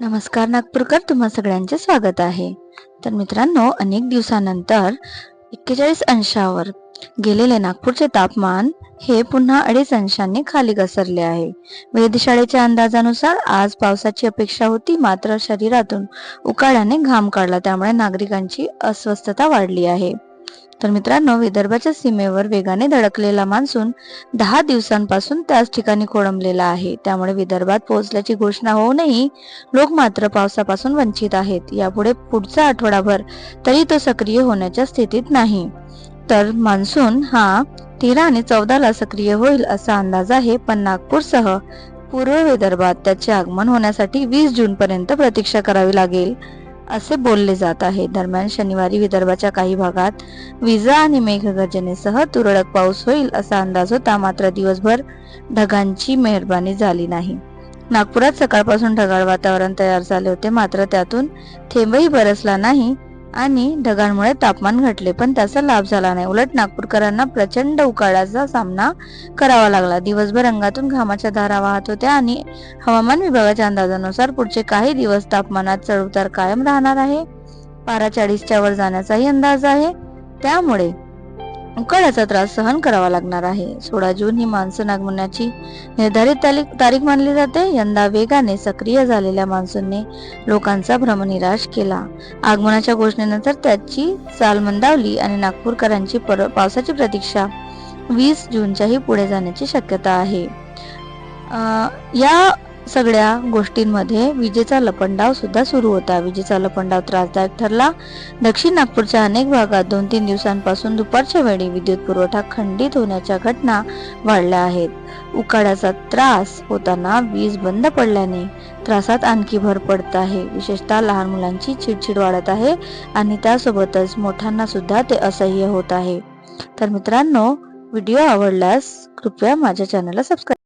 नमस्कार नागपूरकर, तुम्हा सगळ्यांचे स्वागत आहे. तर मित्रांनो, अनेक दिवसानंतर 41 अंशावर गेलेले नागपूरचे तापमान हे पुन्हा 2.5 अंशांनी खाली घसरले आहे. वेधशाळेच्या अंदाजानुसार आज पावसाची अपेक्षा होती, मात्र शरीरातून उकाड्याने घाम काढला, त्यामुळे नागरिकांची अस्वस्थता वाढली आहे. तर मित्रांनो, विदर्भाच्या सीमेवर वेगाने धडकलेला मान्सून 10 दिवसांपासून त्याच ठिकाणी खोळंबलेला आहे. त्यामुळे विदर्भात पोहोचल्याची घोषणा होऊनही लोक मात्र पावसापासून वंचित आहेत. यापुढे पुढचा आठवडाभर तरी तो सक्रिय होण्याच्या स्थितीत नाही. तर मान्सून हा 13 आणि 14 ला सक्रिय होईल असा अंदाज आहे, पण नागपूरसह पूर्व विदर्भात त्याचे आगमन होण्यासाठी 20 जून पर्यंत प्रतीक्षा करावी लागेल असे बोलले जात आहे. दरम्यान शनिवारी विदर्भाच्या काही भागात विजा आणि मेघगर्जनेसह तुरळक पाऊस होईल असा अंदाज होता, मात्र दिवसभर ढगांची मेहरबानी झाली नाही. नागपुरात सकाळपासून ढगाळ वातावरण तयार झाले होते, मात्र त्यातून थेंबही बरसला नाही आणि ढगांमुळे तापमान घटले, पण त्याचा लाभ झाला नाही. उलट नागपूरकरांना प्रचंड उकाड्याचा सामना करावा लागला. दिवसभर अंगातून घामाच्या धारा वाहत होत्या आणि हवामान विभागाच्या अंदाजानुसार पुढचे काही दिवस तापमानात चढउतार कायम राहणार आहे. पारा 40च्या वर जाण्याचाही अंदाज आहे, त्यामुळे उकाड्याचा त्रास सहन करावा लागणार आहे. 16 जून ही मान्सून आगमनाची निर्धारित तारीख मानली जाते. यंदा वेगाने सक्रिय झालेल्या मान्सूनने लोकांचा भ्रमनिराश केला. आगमनाच्या घोषणेनंतर त्याची चाल मंदावली आणि नागपूरकरांची पावसाची प्रतीक्षा 20 जूनच्याही पुढे जाण्याची शक्यता आहे. या सगळ्या गोष्टींमध्ये विजेचा लपंडाव सुद्धा सुरू होता. विजेचा लपंडाव त्रासदायक ठरला. दक्षिण नागपूरच्या अनेक भागात 2-3 दिवसांपासून दुपारच्या वेळी विद्युत पुरवठा खंडित होण्याच्या घटना वाढल्या आहेत. उकाड्याचा त्रास होताना वीज बंद पडल्याने त्रासात आणखी भर पडत आहे. विशेषतः लहान मुलांची चिडचिड वाढत आहे आणि त्यासोबतच मोठ्यांना सुद्धा ते असह्य होत आहे. तर मित्रांनो, व्हिडिओ आवडल्यास कृपया माझ्या चॅनलला सबस्क्राईब